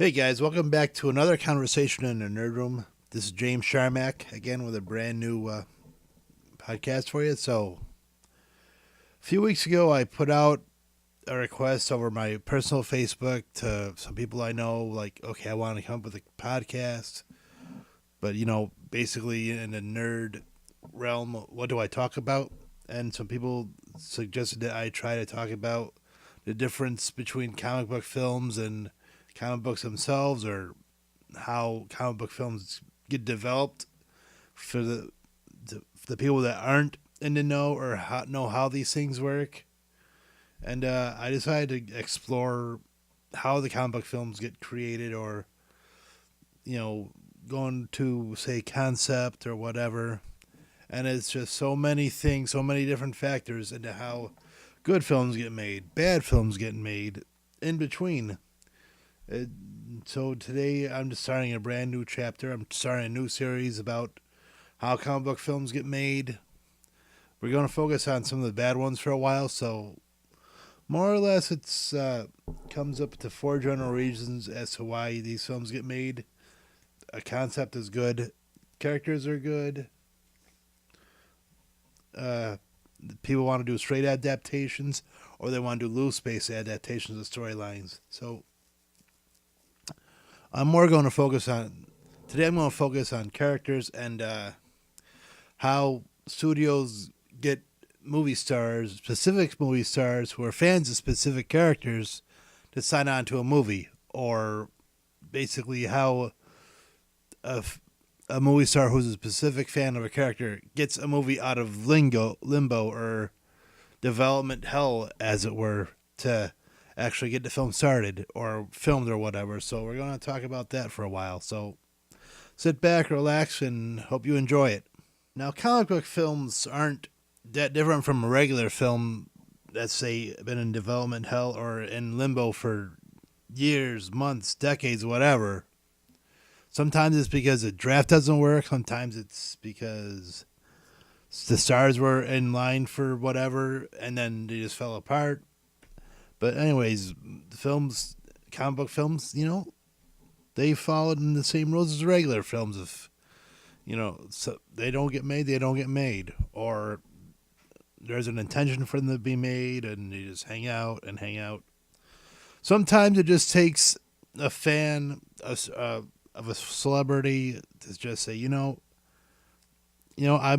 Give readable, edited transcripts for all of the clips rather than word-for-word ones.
Hey guys, welcome back to another conversation in the Nerd Room. This is James Sharmack again with a brand new podcast for you. So, a few weeks ago, I put out a request over my personal Facebook to some people I know, like, okay, I want to come up with a podcast, but basically in the nerd realm, what do I talk about? And some people suggested that I try to talk about the difference between comic book films and comic books themselves, or how comic book films get developed for the people that aren't in the know or know how these things work. And I decided to explore how the comic book films get created, or going to say concept or whatever. And it's just so many things, so many different factors into how good films get made, bad films get made, in between. So today I'm just starting a brand new chapter. I'm starting a new series about how comic book films get made. We're going to focus on some of the bad ones for a while. So more or less, it's comes up to four general reasons as to why these films get made. A concept is good, characters are good. People want to do straight adaptations, or they want to do loose space adaptations of storylines. So I'm going to focus on characters and how studios get movie stars, specific movie stars who are fans of specific characters, to sign on to a movie, or basically how a movie star who's a specific fan of a character gets a movie out of limbo or development hell, as it were, to actually get the film started or filmed or whatever. So we're going to talk about that for a while. So sit back, relax, and hope you enjoy it. Now, comic book films aren't that different from a regular film that's, say, been in development hell or in limbo for years, months, decades, whatever. Sometimes it's because the draft doesn't work. Sometimes it's because the stars were in line for whatever, and then they just fell apart. But anyways, comic book films, they followed in the same rules as regular films. If so they don't get made, they don't get made, or there's an intention for them to be made, and they just hang out and hang out. Sometimes it just takes a fan of a celebrity to just say, I've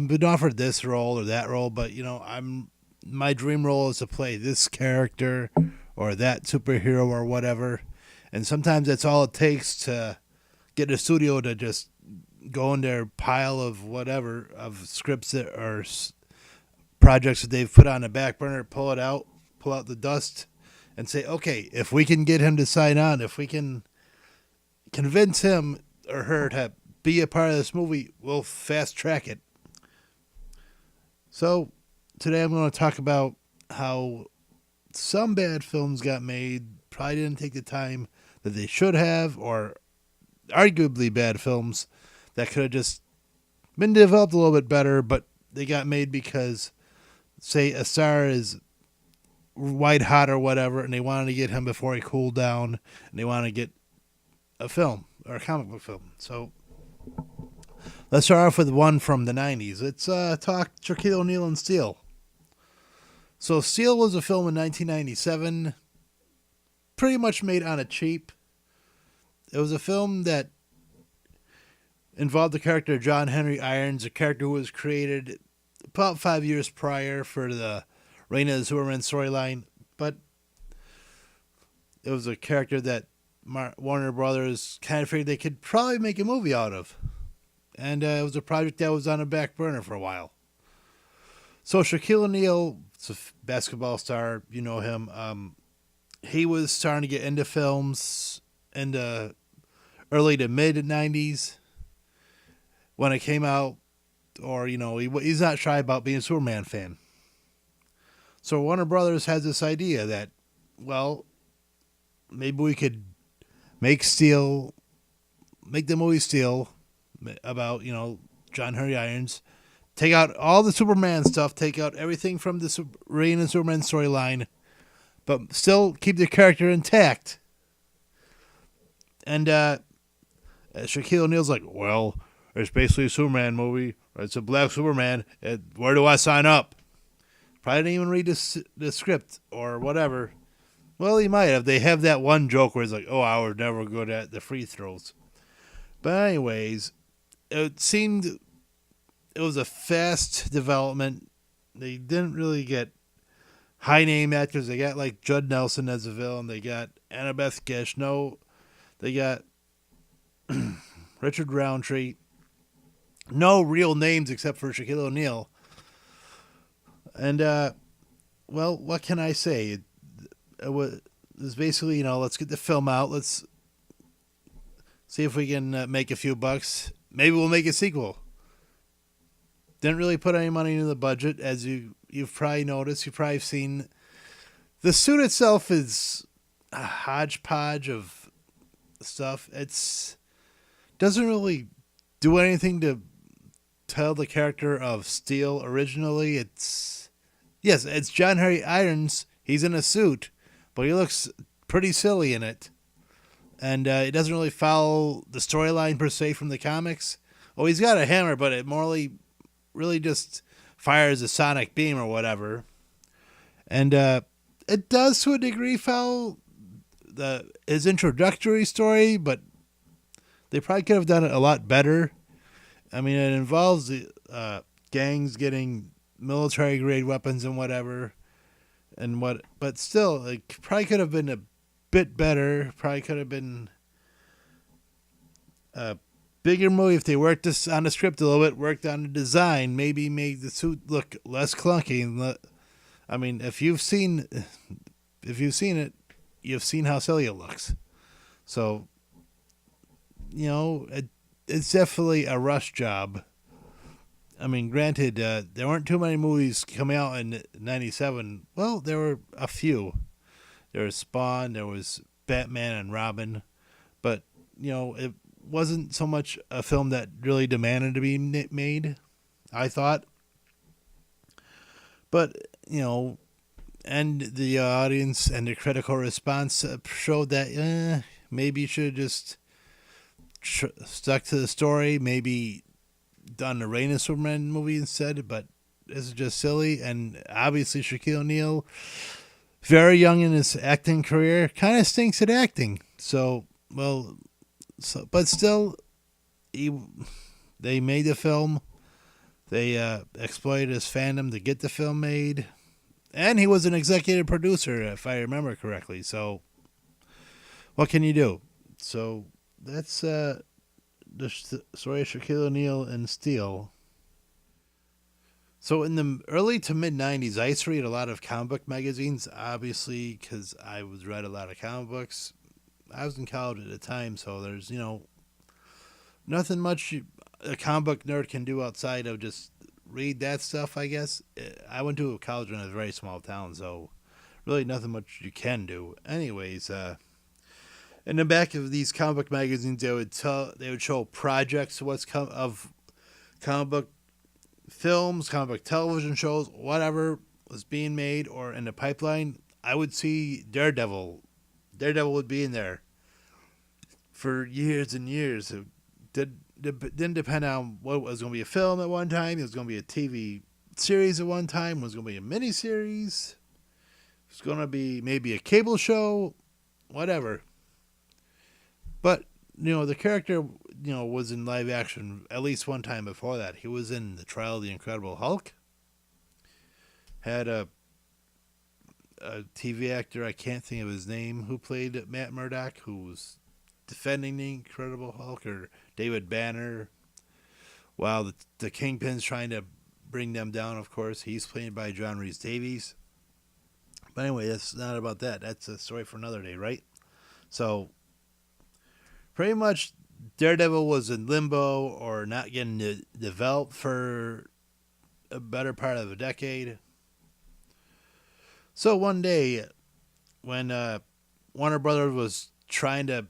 been offered this role or that role, but my dream role is to play this character or that superhero or whatever. And sometimes that's all it takes to get a studio to just go in their pile of whatever, of scripts that or projects that they've put on the back burner, pull out the dust, and say, okay, if we can get him to sign on, if we can convince him or her to be a part of this movie, we'll fast track it. So today I'm going to talk about how some bad films got made, probably didn't take the time that they should have, or arguably bad films that could have just been developed a little bit better, but they got made because, say, a star is white hot or whatever, and they wanted to get him before he cooled down, and they want to get a film or a comic book film. So let's start off with one from the 90s. Let's talk Shaquille O'Neal and Steel. So Steel was a film in 1997, pretty much made on a cheap. It was a film that involved the character of John Henry Irons, a character who was created about 5 years prior for the Reign of the Superman storyline, but it was a character that Warner Brothers kind of figured they could probably make a movie out of. And it was a project that was on a back burner for a while. So Shaquille O'Neal, it's a basketball star, you know him. He was starting to get into films in the early to mid 90s when it came out, or he's not shy about being a Superman fan. So Warner Brothers has this idea that, well, maybe we could make the movie Steel about John Henry Irons. Take out all the Superman stuff. Take out everything from the Reign and Superman storyline, but still keep the character intact. And Shaquille O'Neal's like, well, it's basically a Superman movie. It's a black Superman. Where do I sign up? Probably didn't even read the script or whatever. Well, he might have. They have that one joke where he's like, oh, I was never good at the free throws. But anyways, it seemed it was a fast development. They didn't really get high name actors. They got like Judd Nelson as a villain. They got Annabeth Gish. No, they got Richard Roundtree. No real names except for Shaquille O'Neal. And well, what can I say? It's basically, let's get the film out. Let's see if we can make a few bucks. Maybe we'll make a sequel. Didn't really put any money into the budget, as you've probably noticed. You've probably seen the suit itself is a hodgepodge of stuff. It's doesn't really do anything to tell the character of Steel originally. It's John Harry Irons. He's in a suit, but he looks pretty silly in it. And it doesn't really follow the storyline per se from the comics. Oh, he's got a hammer, but it really just fires a sonic beam or whatever. And it does to a degree follow his introductory story, but they probably could have done it a lot better. I mean, it involves the gangs getting military grade weapons and whatever, but still, it probably could have been a bit better. Probably could have been a bigger movie if they worked this on the script a little bit, worked on the design, maybe made the suit look less clunky. I mean, if you've seen it, you've seen how silly it looks. So, it's definitely a rush job. I mean, granted, there weren't too many movies coming out in '97. Well, there were a few. There was Spawn, there was Batman and Robin, but it wasn't so much a film that really demanded to be made, I thought. But and the audience and the critical response showed that maybe you should have just stuck to the story, maybe done the Reign of Superman movie instead, but this is just silly. And obviously Shaquille O'Neal, very young in his acting career, kind of stinks at acting. But still, they made the film. They exploited his fandom to get the film made. And he was an executive producer, if I remember correctly. So, what can you do? So, that's the story of Shaquille O'Neal and Steel. So, in the early to mid 90s, I used to read a lot of comic book magazines, obviously, because I read a lot of comic books. I was in college at the time, so there's, nothing much a comic book nerd can do outside of just read that stuff, I guess. I went to a college in a very small town, so really nothing much you can do. Anyways, in the back of these comic book magazines, they would show projects of comic book films, comic book television shows, whatever was being made or in the pipeline. I would see Daredevil. Daredevil would be in there for years and years. It didn't depend on what was going to be a film at one time. It was going to be a TV series at one time. It was going to be a miniseries. It was going to be maybe a cable show, whatever. But, the character, was in live action at least one time before that. He was in The Trial of the Incredible Hulk. Had a TV actor, I can't think of his name, who played Matt Murdock, who was defending the Incredible Hulk, or David Banner. While the Kingpin's trying to bring them down, of course. He's played by John Rhys Davies. But anyway, that's not about that. That's a story for another day, right? So, pretty much Daredevil was in limbo or not getting developed for a better part of a decade. So one day, when Warner Brothers was trying to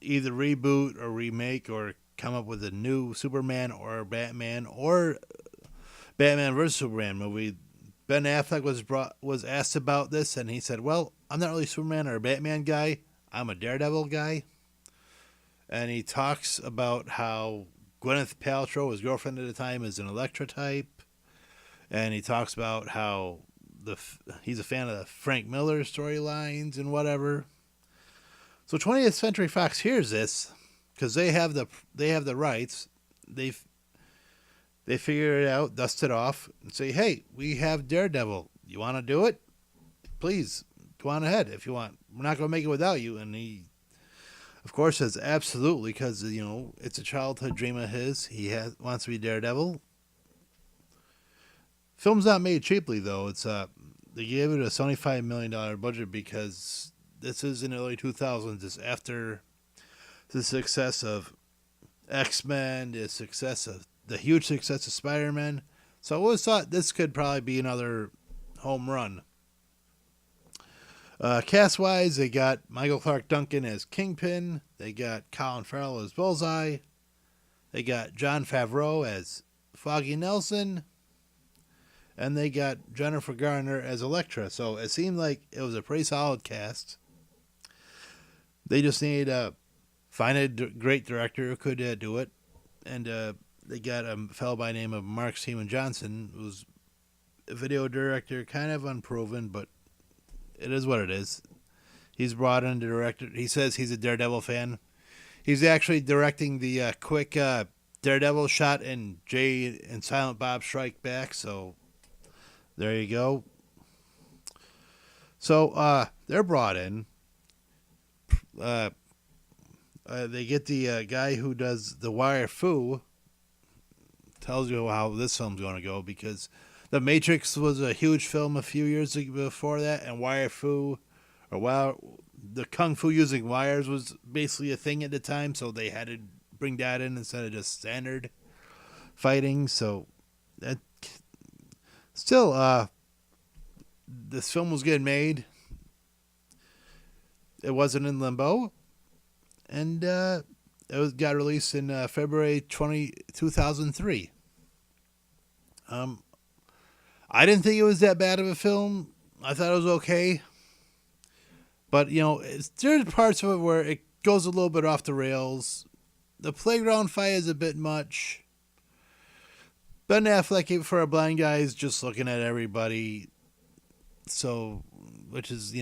either reboot or remake or come up with a new Superman or Batman vs. Superman movie, Ben Affleck was asked about this, and he said, well, I'm not really Superman or a Batman guy. I'm a Daredevil guy. and he talks about how Gwyneth Paltrow, his girlfriend at the time, is an Electra type, and he talks about how he's a fan of the Frank Miller storylines and whatever. So 20th Century Fox hears this because they have the rights. They figure it out, dust it off, and say, "Hey, we have Daredevil. You want to do it? Please go on ahead if you want. We're not going to make it without you." And he, of course, says absolutely because it's a childhood dream of his. Wants to be Daredevil. Film's not made cheaply though. It's they gave it a $75 million budget because this is in the early 2000s. It's after the success of X-Men, the huge success of Spider-Man. So I always thought this could probably be another home run. Cast-wise, they got Michael Clark Duncan as Kingpin. They got Colin Farrell as Bullseye. They got Jon Favreau as Foggy Nelson. And they got Jennifer Garner as Elektra. So it seemed like it was a pretty solid cast. They just need to find a great director who could do it. And they got a fellow by the name of Mark Steven Johnson, who's a video director, kind of unproven, but it is what it is. He's brought in to direct it. He says he's a Daredevil fan. He's actually directing the quick Daredevil shot in Jay and Silent Bob Strike Back, so there you go. So they're brought in. They get the guy who does The Wire Fu. Tells you how this film's going to go because The Matrix was a huge film a few years before that, and Wire Fu, the Kung Fu using wires was basically a thing at the time, so they had to bring that in instead of just standard fighting. So that still, this film was getting made. It wasn't in limbo, and it got released in February 2003. I didn't think it was that bad of a film. I thought it was okay. But, there's parts of it where it goes a little bit off the rails. The playground fight is a bit much. Ben Affleck, for a blind guy, is just looking at everybody. So, which is,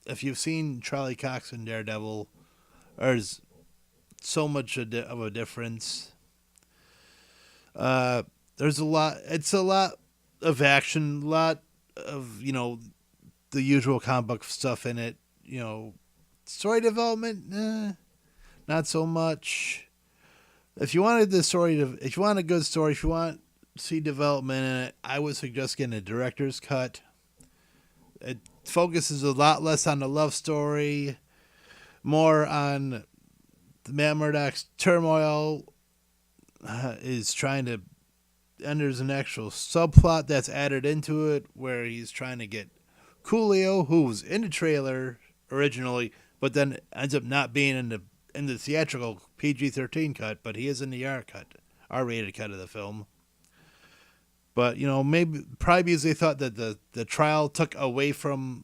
if you've seen Charlie Cox and Daredevil, there's so much of a difference. There's a lot. It's a lot of action, a lot of the usual comic book stuff in it. Story development, not so much. If you wanted the story, if you want a good story, if you want to see development in it, I would suggest getting a director's cut. It focuses a lot less on the love story, more on Matt Murdock's turmoil. Is trying to, and there's an actual subplot that's added into it where he's trying to get Coolio, who was in the trailer originally, but then ends up not being in the theatrical PG-13 cut, but he is in the R-rated cut of the film. But probably because they thought that the trial took away from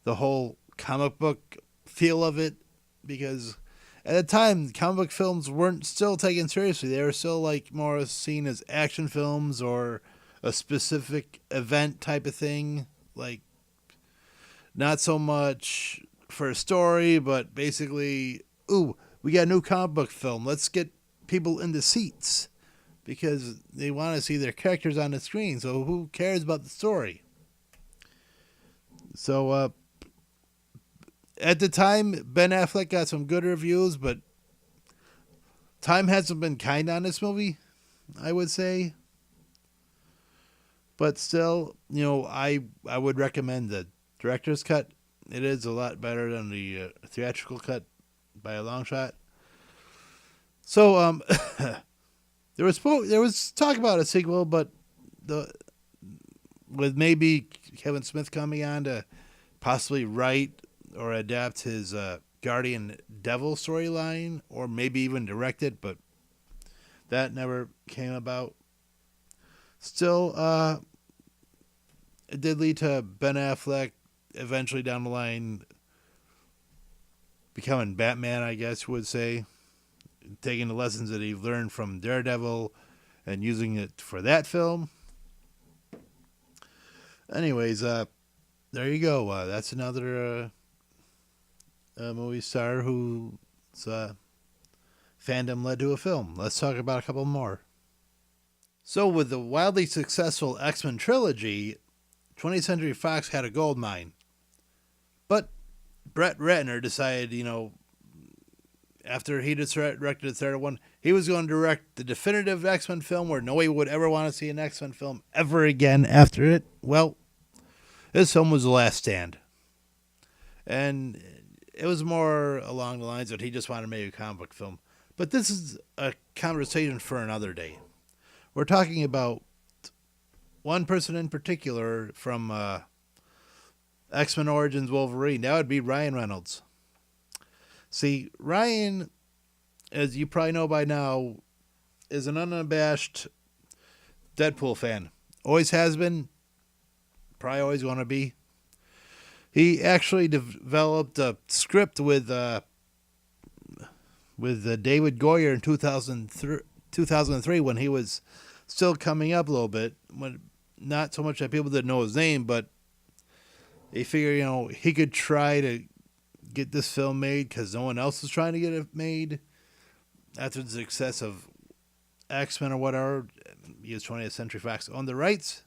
the whole comic book feel of it, because at the time comic book films weren't still taken seriously. They were still more seen as action films or a specific event type of thing, not so much for a story, but basically, we got a new comic book film. Let's get people in the seats because they want to see their characters on the screen. So who cares about the story? So at the time, Ben Affleck got some good reviews, but time hasn't been kind on this movie, I would say. But still, I would recommend the director's cut. It is a lot better than the theatrical cut by a long shot. So there was talk about a sequel, but with maybe Kevin Smith coming on to possibly write or adapt his Guardian Devil storyline, or maybe even direct it, but that never came about. Still, it did lead to Ben Affleck eventually down the line becoming Batman, I guess you would say. taking the lessons that he learned from Daredevil and using it for that film. Anyways, there you go. That's another movie star whose fandom led to a film. Let's talk about a couple more. So, with the wildly successful X-Men trilogy, 20th Century Fox had a gold mine. But Brett Ratner decided, after he directed the third one, he was going to direct the definitive X-Men film where nobody would ever want to see an X-Men film ever again after it. Well, this film was The Last Stand. And it was more along the lines that he just wanted to make a comic book film. But this is a conversation for another day. We're talking about one person in particular from X-Men Origins Wolverine. That would be Ryan Reynolds. See, Ryan, as you probably know by now, is an unabashed Deadpool fan. Always has been. Probably always going to be. He actually developed a script with David Goyer in 2003 when he was still coming up a little bit. When not so much that people didn't know his name, but they figured, he could try to get this film made because no one else was trying to get it made. After the success of X-Men or whatever, used 20th Century Fox on the rights.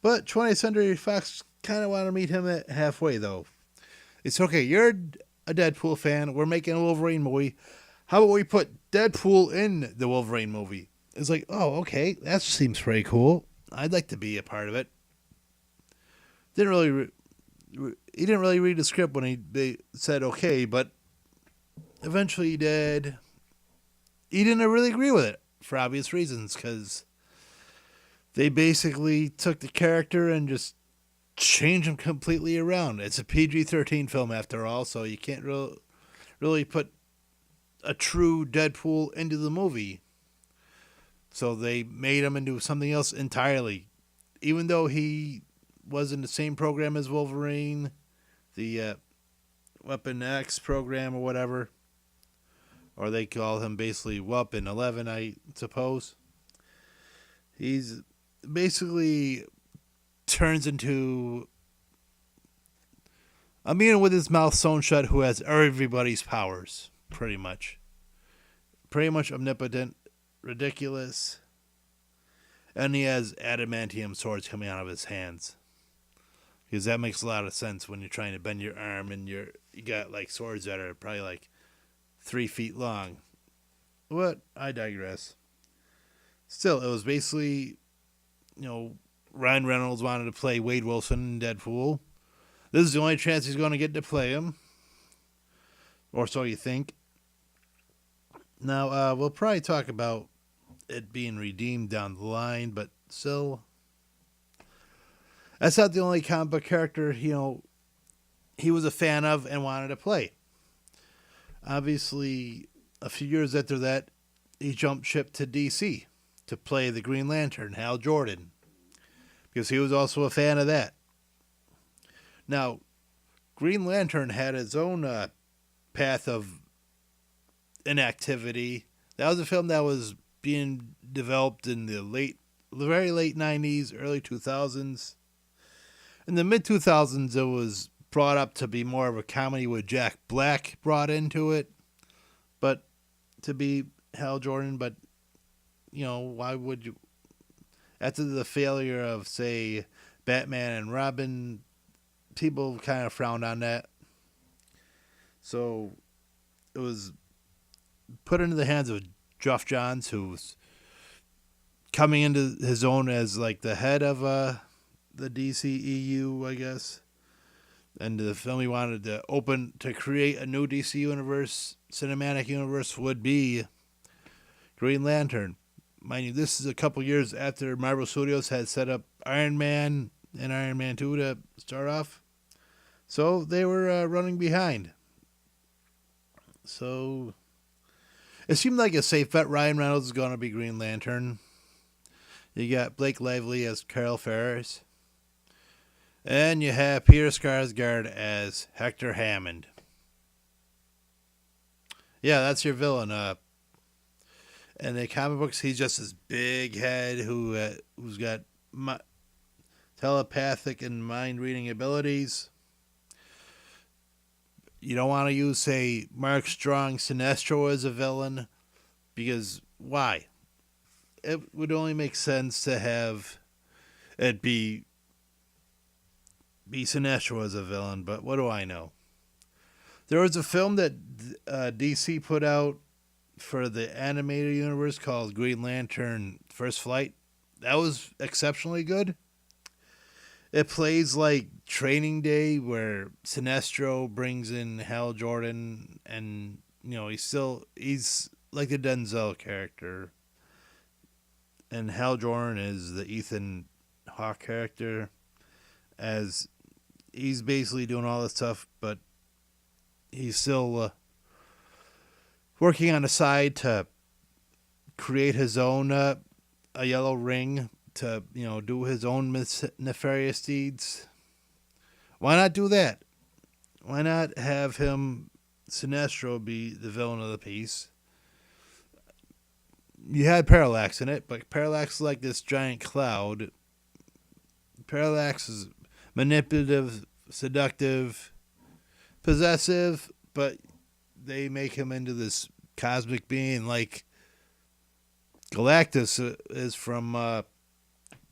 But 20th Century Fox kind of wanted to meet him at halfway, though. It's okay, you're a Deadpool fan. We're making a Wolverine movie. How about we put Deadpool in the Wolverine movie? It's like, oh, okay, that seems pretty cool. I'd like to be a part of it. He didn't really read the script when they said okay, but eventually he did. He didn't really agree with it for obvious reasons, because they basically took the character and just changed him completely around. It's a PG-13 film after all, so you can't really put a true Deadpool into the movie. So they made him into something else entirely. Even though he was in the same program as Wolverine, the Weapon X program or whatever. Or they call him basically Weapon 11, I suppose. He's basically turns into a man with his mouth sewn shut who has everybody's powers, pretty much. Pretty much omnipotent, ridiculous, and he has adamantium swords coming out of his hands. Because that makes a lot of sense when you're trying to bend your arm and you got like swords that are probably like 3 feet long. But I digress. Still, it was basically, Ryan Reynolds wanted to play Wade Wilson in Deadpool. This is the only chance he's going to get to play him. Or so you think. Now, we'll probably talk about it being redeemed down the line, but still, that's not the only comic book character, he was a fan of and wanted to play. Obviously, a few years after that, he jumped ship to DC to play the Green Lantern, Hal Jordan, because he was also a fan of that. Now, Green Lantern had his own path of inactivity. That was a film that was being developed in the very late 90s, early 2000s. In the mid 2000s, it was brought up to be more of a comedy with Jack Black brought into it, but to be Hal Jordan. But why would you? After the failure of, say, Batman and Robin, people kind of frowned on that. So it was put into the hands of Geoff Johns, who's coming into his own as like the head of the DCEU, I guess. And the film he wanted to create a new DC universe, cinematic universe, would be Green Lantern. Mind you, this is a couple years after Marvel Studios had set up Iron Man and Iron Man 2 to start off. So they were running behind. So it seemed like a safe bet. Ryan Reynolds is going to be Green Lantern. You got Blake Lively as Carol Ferris. And you have Peter Skarsgård as Hector Hammond. Yeah, that's your villain. In the comic books, he's just this big head who's got mi- telepathic and mind reading abilities. You don't want to use, say, Mark Strong Sinestro as a villain because why? It would only make sense to have it be Sinestro as a villain. But what do I know? There was a film that DC put out for the animated universe called Green Lantern First Flight. That was exceptionally good. It plays like Training Day, where Sinestro brings in Hal Jordan, and he's like the Denzel character, and Hal Jordan is the Ethan Hawke character, as he's basically doing all this stuff, but he's still working on the side to create his own a yellow ring to do his own nefarious deeds. Why not do that? Why not have him Sinestro be the villain of the piece? You had Parallax in it, but Parallax is like this giant cloud. Parallax is manipulative, seductive, possessive, but they make him into this cosmic being like Galactus is from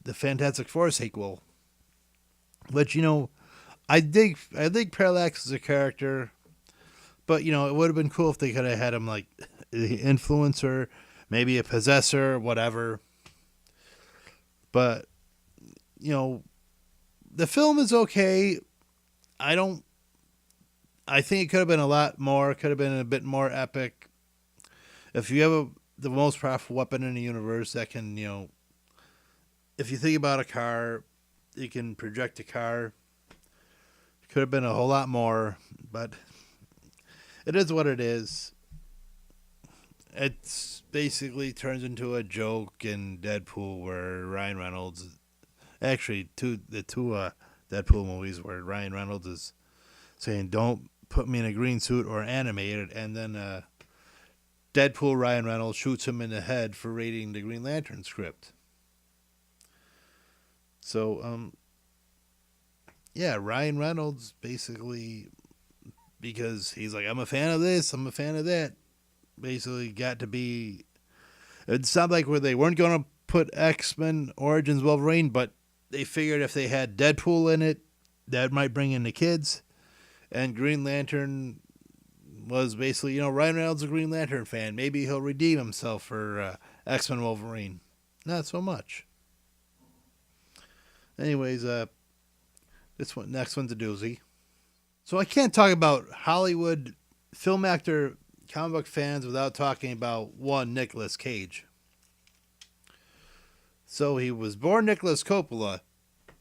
the Fantastic Four sequel. But I think Parallax is a character, but it would have been cool if they could have had him like the influencer, maybe a possessor, whatever. But the film is okay. I don't. I think it could have been a lot more. Could have been a bit more epic. If you have the most powerful weapon in the universe that can, if you think about a car, you can project a car. Could have been a whole lot more, but it is what it is. It's basically turns into a joke in Deadpool where Ryan Reynolds, actually the two Deadpool movies where Ryan Reynolds is saying, "Don't put me in a green suit or animated," and then Deadpool Ryan Reynolds shoots him in the head for reading the Green Lantern script. So, yeah, Ryan Reynolds basically, because he's like, I'm a fan of this, I'm a fan of that, basically got to be. It sounded like where they weren't going to put X-Men Origins Wolverine, but they figured if they had Deadpool in it, that might bring in the kids. And Green Lantern was basically, Ryan Reynolds is a Green Lantern fan. Maybe he'll redeem himself for X-Men Wolverine. Not so much. Anyways, next one's a doozy. So I can't talk about Hollywood film actor comic book fans without talking about one Nicolas Cage. So he was born Nicholas Coppola.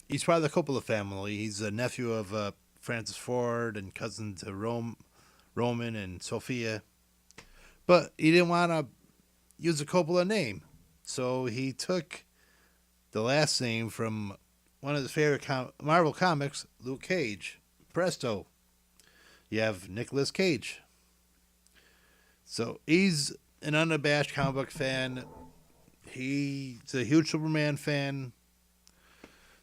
He's part of the Coppola family. He's a nephew of Francis Ford and cousin to Roman and Sophia. But he didn't want to use a Coppola name. So he took the last name from one of his favorite Marvel comics, Luke Cage. Presto. You have Nicolas Cage. So he's an unabashed comic book fan. He's a huge Superman fan.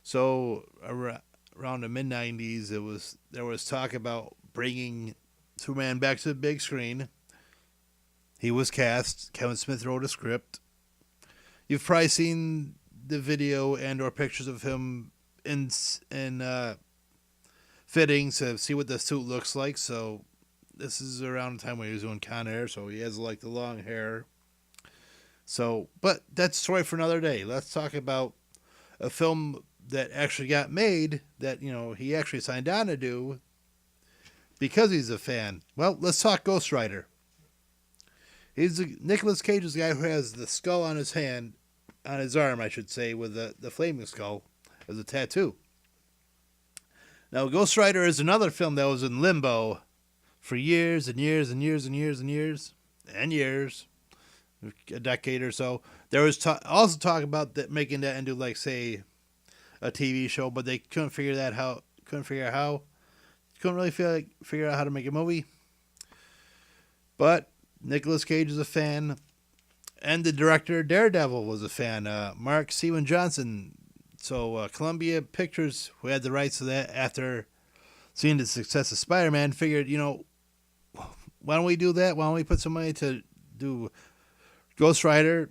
So around the mid-90s, there was talk about bringing Superman back to the big screen. He was cast. Kevin Smith wrote a script. You've probably seen the video and or pictures of him in fittings to see what the suit looks like. So this is around the time when he was doing Con Air, so he has like the long hair. So, but that's a story for another day. Let's talk about a film that actually got made that, he actually signed on to do because he's a fan. Well, let's talk Ghost Rider. Nicolas Cage is the guy who has the skull on his hand, on his arm, I should say, with the flaming skull as a tattoo. Now, Ghost Rider is another film that was in limbo for years and years and years and years and years and years, a decade or so. There was also talk about making that into, like, say, a TV show, but they couldn't figure out how. Couldn't really figure out how to make a movie. But Nicolas Cage is a fan, and the director Daredevil was a fan. Mark Steven Johnson. So Columbia Pictures, who had the rights to that after seeing the success of Spider-Man, figured, why don't we do that? Why don't we put some money to do Ghost Rider?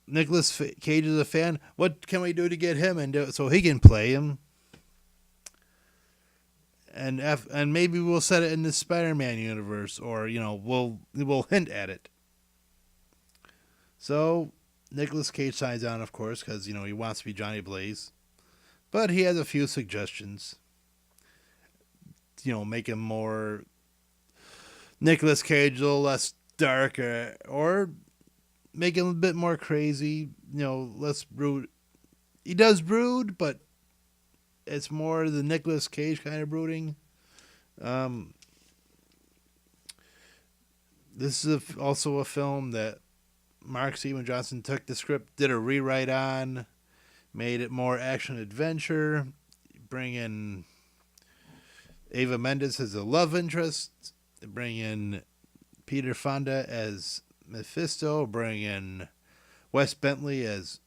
Nicolas Cage is a fan. What can we do to get him and so he can play him? And maybe we'll set it in the Spider-Man universe, or we'll hint at it. So Nicolas Cage signs on, of course, because he wants to be Johnny Blaze, but he has a few suggestions. Make him more Nicolas Cage, a little less dark, or make him a bit more crazy. Less brood. He does brood, but it's more the Nicolas Cage kind of brooding. This is also a film that Mark Steven Johnson took the script, did a rewrite on, made it more action adventure, bring in Eva Mendes as a love interest, bring in Peter Fonda as Mephisto, bring in Wes Bentley as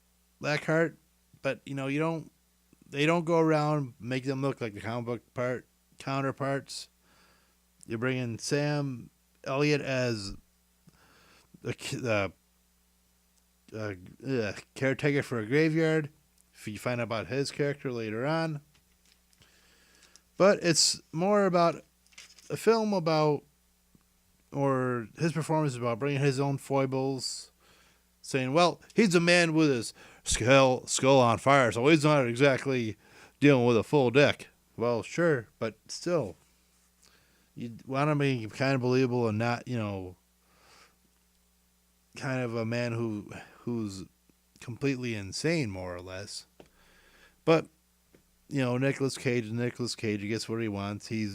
Blackheart, but they don't go around make them look like the comic book counterparts. You bring in Sam Elliott as the caretaker for a graveyard. If you find out about his character later on. But it's more about a film about, or his performance is about bringing his own foibles, saying, well, he's a man with his skull on fire, so he's not exactly dealing with a full deck. Well, sure, but still, you want to make him kind of believable and not, kind of a man who's completely insane, more or less. But Nicolas Cage, he gets what he wants. He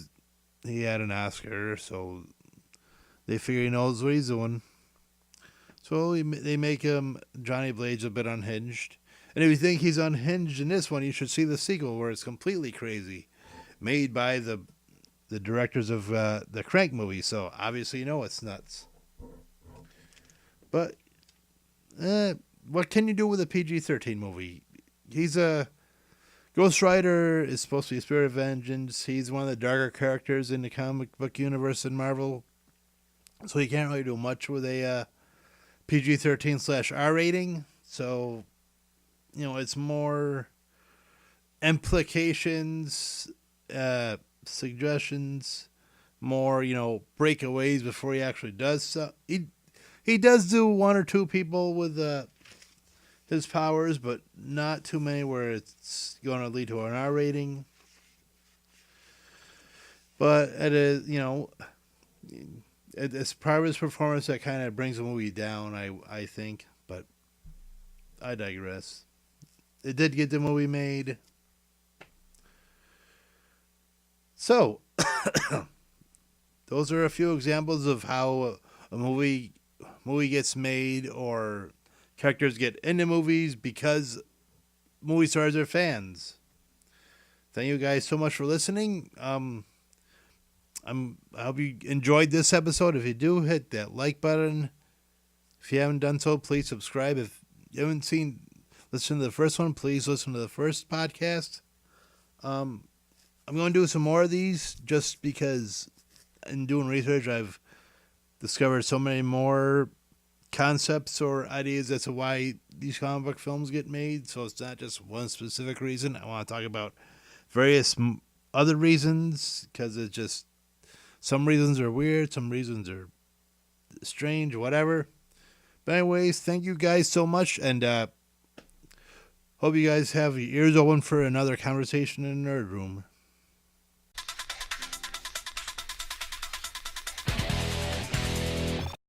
had an Oscar, so they figure he knows what he's doing. So they make him, Johnny Blaze, a bit unhinged. And if you think he's unhinged in this one, you should see the sequel where it's completely crazy, made by the directors of the Crank movie. So obviously it's nuts. But what can you do with a PG-13 movie? He's a Ghost Rider is supposed to be a spirit of vengeance. He's one of the darker characters in the comic book universe in Marvel. So you can't really do much with a PG-13/R rating. So, it's more implications, suggestions, more, breakaways before he actually does so. He does do one or two people with his powers, but not too many where it's going to lead to an R rating. But it is, it's part of his performance that kind of brings the movie down, I think. But I digress. It did get the movie made. So, those are a few examples of how a movie gets made, or characters get into movies because movie stars are fans. Thank you guys so much for listening. I hope you enjoyed this episode. If you do, hit that like button. If you haven't done so, please subscribe. If you haven't listen to the first one, please listen to the first podcast. I'm going to do some more of these just because in doing research, I've discovered so many more concepts or ideas as to why these comic book films get made. So it's not just one specific reason. I want to talk about various other reasons, because it's just some reasons are weird, some reasons are strange, whatever. But anyways, thank you guys so much, and hope you guys have your ears open for another conversation in the Nerd Room.